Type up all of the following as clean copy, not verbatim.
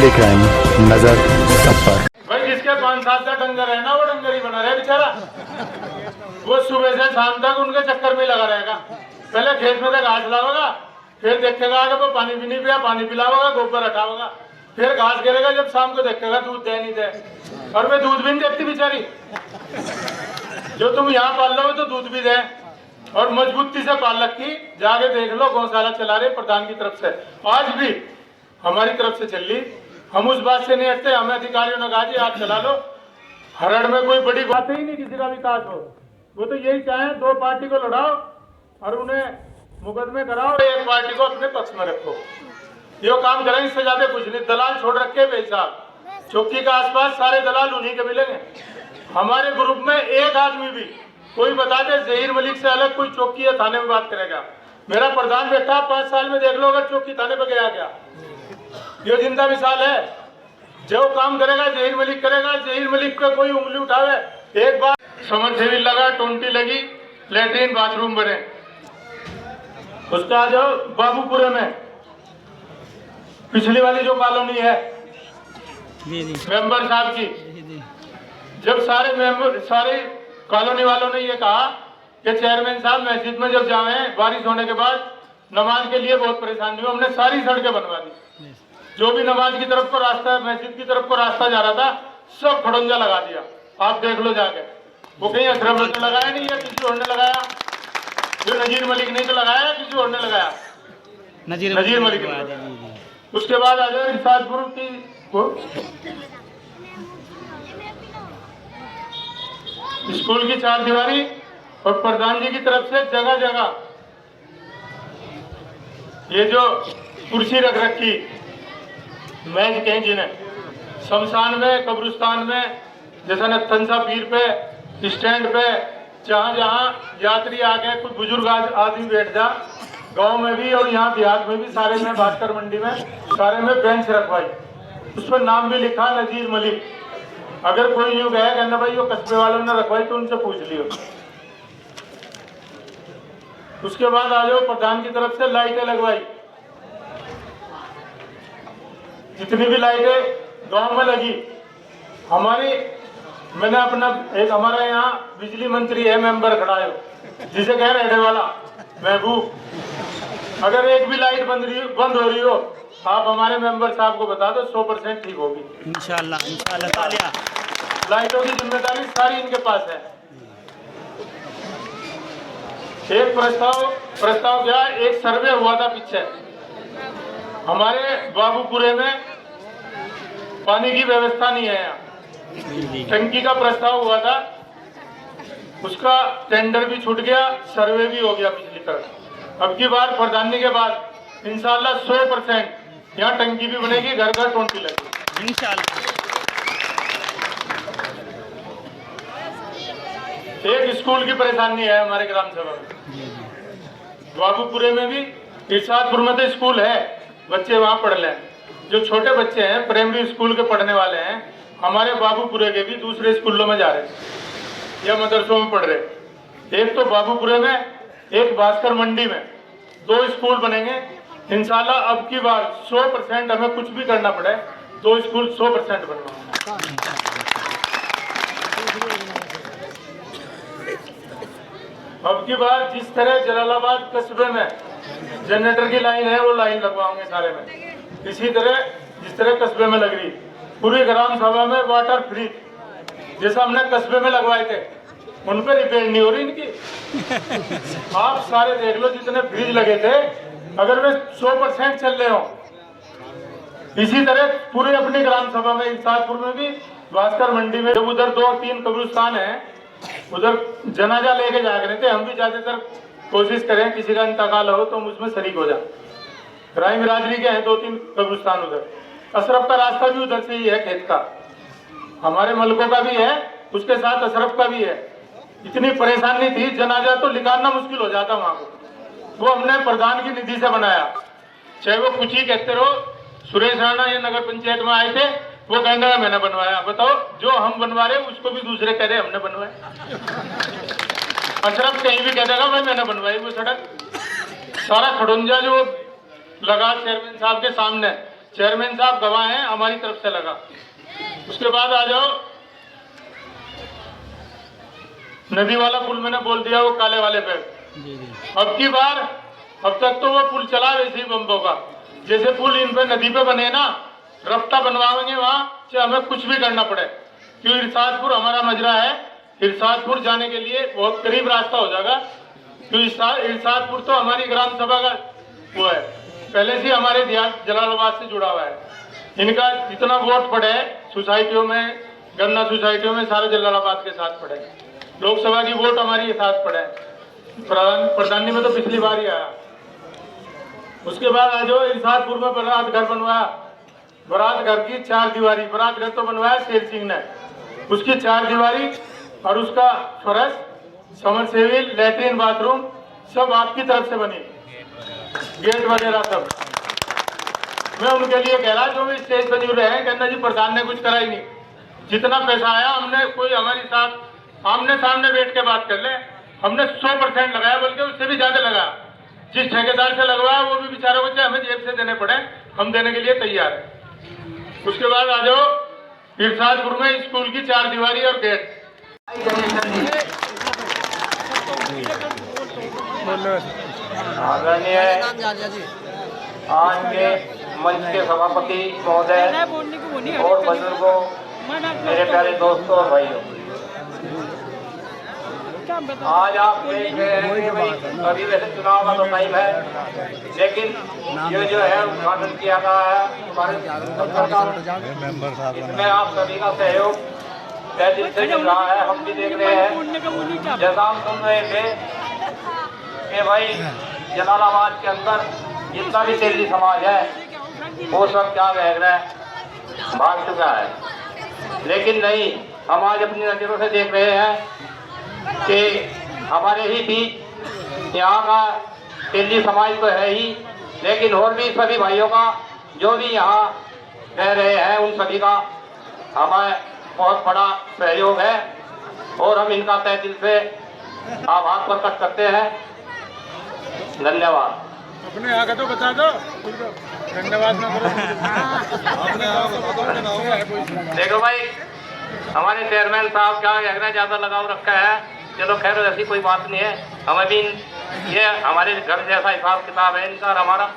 Daily crime नजर सब पर। भाई जिसके 5-7 डंगर है ना वो डंगर ही बना रहे बेचारा। वो सुबह से शाम तक उनके चक्कर में लगा रहेगा। पहले खेत में घास लावेगा, फिर देखेगा कि वो पानी भी नहीं पिया, पानी पिलावेगा, गोबर हटावेगा, फिर घास गिरेगा, जब शाम को देखेगा दूध दे नहीं दे, और वे दूध भी नहीं देती बेचारी। जो तुम यहाँ पाल लो तो दूध भी दे, और मजबूती से पाल रखी। जाके देख लो गौशाला चला रहे प्रधान की तरफ से, आज भी हमारी तरफ से चल रही। हम उस बात से नहीं हटते। हमें अधिकारियों ने कहा जी आप चला लो, हरड़ में कोई बड़ी बात ही नहीं किसी का विकास हो। वो तो यही चाहे दो पार्टी को लड़ाओ और उन्हें मुकदमे कराओ, एक पार्टी को अपने पक्ष में रखो। ये काम करें, इससे ज्यादा कुछ नहीं। दलाल छोड़ रखे बेसाब, चौकी के आसपास सारे दलाल उन्हीं के मिलेंगे। हमारे ग्रुप में एक आदमी भी कोई बता दे जहीर मलिक से अलग कोई चौकी या थाने में बात करेगा। मेरा प्रधान बैठा 5 साल में देख लो अगर चौकी थाने पर गया क्या। ये जिंदा मिसाल है। जो काम करेगा जहीर मलिक करेगा। जहीर मलिक पे कोई उंगली उठावे। एक बार समर सेवी लगा, टोंटी लगी, लेटरिन बाथरूम बने। उसका आ जाओ बाबूपुरे में पिछली वाली जो कॉलोनी है मेंबर साहब की, जब सारे कॉलोनी वालों ने ये कहा कि चेयरमैन साहब मस्जिद में जब जावे बारिश होने के बाद नमाज के लिए बहुत परेशानी हुई, हमने सारी सड़कें बनवा दी। जो भी नमाज की तरफ को रास्ता, मस्जिद की तरफ को रास्ता जा रहा था, सब खड़ंजा लगा दिया। आप देख लो जाके। वो कहीं अशरफ ने लगाया नहीं, या किसी और ने लगाया। जो नजीर मलिक ने तो लगाया, किसी और ने लगाया, नजीर मलिक ने। उसके बाद आ जाओ इरशादपुर की स्कूल की 4 दीवारी, और प्रधान जी की तरफ से जगह जगह ये जो कुर्सी रख रखी, मैच कहीं जिन्हें शमशान में, कब्रिस्तान में, जैसा नथनसा पीर पे, स्टैंड पे, जहाँ जहाँ यात्री आ गए, कुछ बुजुर्ग आदमी बैठ जा, गांव में भी और यहाँ देहात में भी सारे में, भास्कर मंडी में सारे में बेंच रखवाई। उस पर नाम भी लिखा नजीर मलिक। अगर कोई यूँ गया कहना भाई वो कस्बे वालों ने रखवाई तो उनसे पूछ लियो। उसके बाद आ जाओ प्रधान की तरफ से लाइटें लगवाई। जितनी भी लाइटें गांव में लगी हमारी, मैंने अपना एक हमारा यहाँ बिजली मंत्री है मेंबर खड़ा है, जिसे कह रहे वाला महबूब, अगर एक भी लाइट बंद हो रही हो आप हमारे मेंबर साहब को बता दो, 100% ठीक होगी इंशाल्लाह। इंशाल्लाह लाइटों की जिम्मेदारी सारी इनके पास है। एक प्रस्ताव क्या, एक सर्वे हुआ था पीछे हमारे बाबूपुरे में, पानी की व्यवस्था नहीं है यहाँ, टंकी का प्रस्ताव हुआ था, उसका टेंडर भी छूट गया, सर्वे भी हो गया पिछली तरफ। अब की बार प्रधानी के बाद इंशाल्लाह 100% यहाँ टंकी भी बनेगी, घर घर टोंटी लगेगी इंशाल्लाह। एक स्कूल की परेशानी है हमारे ग्राम सभा में, बाबूपुरे में भी, इरशादपुर में तो स्कूल है, बच्चे वहाँ पढ़ लें। जो छोटे बच्चे हैं प्राइमरी स्कूल के पढ़ने वाले हैं, हमारे बाबूपुरे के भी दूसरे स्कूलों में जा रहे या मदरसों में पढ़ रहे। एक तो बाबूपुरे में, एक भास्कर मंडी में, 2 स्कूल बनेंगे इंशाल्लाह। अब की बार 100% हमें कुछ भी करना पड़े, 2 स्कूल 100% बनवाएंगे। अब की बार जिस तरह जलालाबाद कस्बे में जनरेटर की लाइन है वो लाइन लगवाओगे सारे में, इसी तरह जिस तरह कस्बे में लग रही, पूरी ग्राम सभा में वाटर फ्री जैसा हमने कस्बे में लगवाए थे, उन पर रिपेयर नहीं हो रही इनकी। आप सारे देख लो जितने फ्रिज लगे थे, अगर वे 100% चल रहे हो, इसी तरह पूरे अपनी ग्राम सभा में, इरशादपुर में भी, भास्कर मंडी में, जब उधर 2-3 कब्रिस्तान है, उधर जनाजा लेके जा रहे थे, हम भी ज्यादातर कोशिश करें किसी का इंतकाल हो तो हम उसमें शरीक हो जाए। राय बिरादरी के हैं 2-3 कब्रिस्तान उधर, अशरफ का रास्ता भी उधर से ही है, खेत का, हमारे मलकों का भी है, उसके साथ अशरफ का भी है। इतनी परेशानी थी, जनाजा तो निकालना मुश्किल हो जाता वहां को, वो हमने प्रधान की निधि से बनाया। चाहे वो कुछ ही कहते रहो, सुरेश राणा ये नगर पंचायत में आए थे, वो कहने लगा मैंने बनवाया। बताओ जो हम बनवा रहे उसको भी दूसरे कह रहे हमने बनवाया। अशरफ कहीं भी कह देगा भाई मैंने बनवाई वो सड़क। सारा खड़ुंजा जो लगा चेयरमैन साहब के सामने, चेयरमैन साहब गवाह हैं, हमारी तरफ से लगा। उसके बाद आ जाओ, नदी वाला पुल मैंने बोल दिया, वो काले वाले पे अब की बार, अब तक तो वो पुल चला वैसे ही बम्बों का, जैसे पुल इन पे नदी पे बने ना, रफ्ता बनवाएंगे वहाँ चाहे हमें कुछ भी करना पड़े, क्योंकि इरशादपुर हमारा मजरा है। इरशादपुर जाने के लिए बहुत करीब रास्ता हो जाएगा, क्योंकि इरशादपुर तो हमारी ग्राम सभा का वो है, पहले से हमारे जलालाबाद से जुड़ा हुआ है। इनका जितना वोट पड़े सोसाइटियों में, गन्ना सोसाइटियों में, सारे जलालाबाद के साथ पड़े। लोकसभा की वोट हमारी साथ पड़े, प्रधानी में तो पिछली बार ही आया। उसके बाद आ जाओ, इरशादपुर में बारात घर बनवाया, बारात घर की 4 दीवारी, बारात घर तो बनवाया शेर सिंह ने, उसकी 4 दीवारी और उसका फर्श, समरसेविल, लैट्रिन, बाथरूम सब आपकी तरफ से बनी, गेट वगैरह सब। मैं उनके लिए कह रहा, जो भी स्टेज पर जुड़ रहे हैं, कहना जी प्रधान ने कुछ करा ही नहीं, जितना पैसा आया हमने, कोई हमारे साथ आमने सामने बैठ के बात कर ले, हमने 100% लगाया, बल्कि उससे भी ज्यादा लगाया। जिस ठेकेदार से लगवाया वो भी बेचारा बच्चे हमें जेब से देने पड़े, हम देने के लिए तैयार है। उसके बाद आ जाओ, इरशादपुर में स्कूल की 4 दीवारी और गेट। आदरणीय आज के मंच के सभापति महोदय और बुजुर्गों, मेरे प्यारे दोस्तों और भाइयों, आज आप देख रहे हैं कि भाई अभी वैसे चुनाव का तो टाइम है, लेकिन ये जो है उद्घाटन किया गया है हमारे इसमें आप सभी का सहयोग तय दिल से मिल रहा है। हम भी देख रहे हैं, जैसा हम सुन रहे थे कि भाई जलालाबाद के अंदर जितना भी तेली समाज है वो सब क्या कह रहे हैं, भाग चुका है। लेकिन नहीं, हम आज अपनी नजरों से देख रहे हैं कि हमारे ही बीच यहाँ का तेली समाज तो है ही, लेकिन और भी सभी भाइयों का जो भी यहाँ रह रहे हैं उन सभी का हमें बहुत बड़ा सहयोग है और हम इनका तहे दिल से आभार प्रकट करते हैं। धन्यवाद। अपने आगे तो बता दो, धन्यवाद ना करो। देखो भाई, हमारे चेयरमैन साहब क्या कहना ज्यादा लगाव रखा है, चलो खैर ऐसी कोई बात नहीं है। हमें भी ये हमारे घर जैसा हिसाब किताब है इनका और हमारा।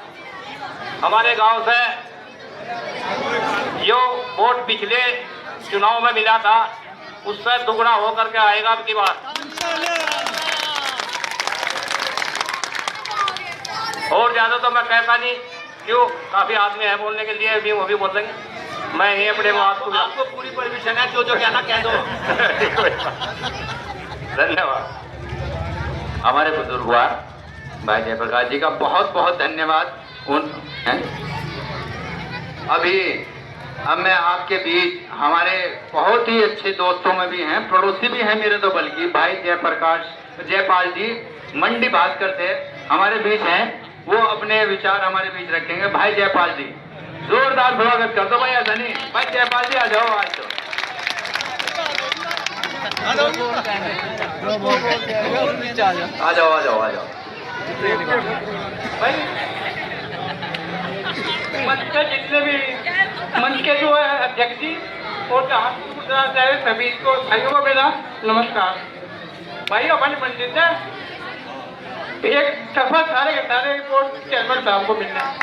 हमारे गांव से जो वोट पिछले चुनाव में मिला था उससे दुगना होकर के आएगा अब की बार। और ज्यादा तो मैं कहता नहीं, क्यों काफी आदमी है बोलने के लिए, भी वो भी बोल देंगे। मैं ये अपने आपको पूरी परमिशन है, जो कहना कह दो। धन्यवाद। हमारे बुजुर्गवार भाई जयप्रकाश जी का बहुत बहुत धन्यवाद। अब मैं आपके बीच हमारे बहुत ही अच्छे दोस्तों में भी हैं, पड़ोसी भी हैं मेरे, तो बल्कि भाई जयपाल जी मंडी भास्कर से हमारे बीच हैं, वो अपने विचार हमारे बीच रखेंगे। भाई जयपाल जी, जोरदार स्वागत कर दो भाई। ऐसा नहीं, भाई जयपाल जी आ जाओ, आज तो आ जाओ आ जाओ आ जाओ भाई मंच के जितने भी मंच के जो है अध्यक्ष जी और सभी को भाइयों को मेरा नमस्कार। भाई हमारी मंदिर से एक सफर सारे के सारे रिपोर्ट चेयरमैन साहब को मिलना है।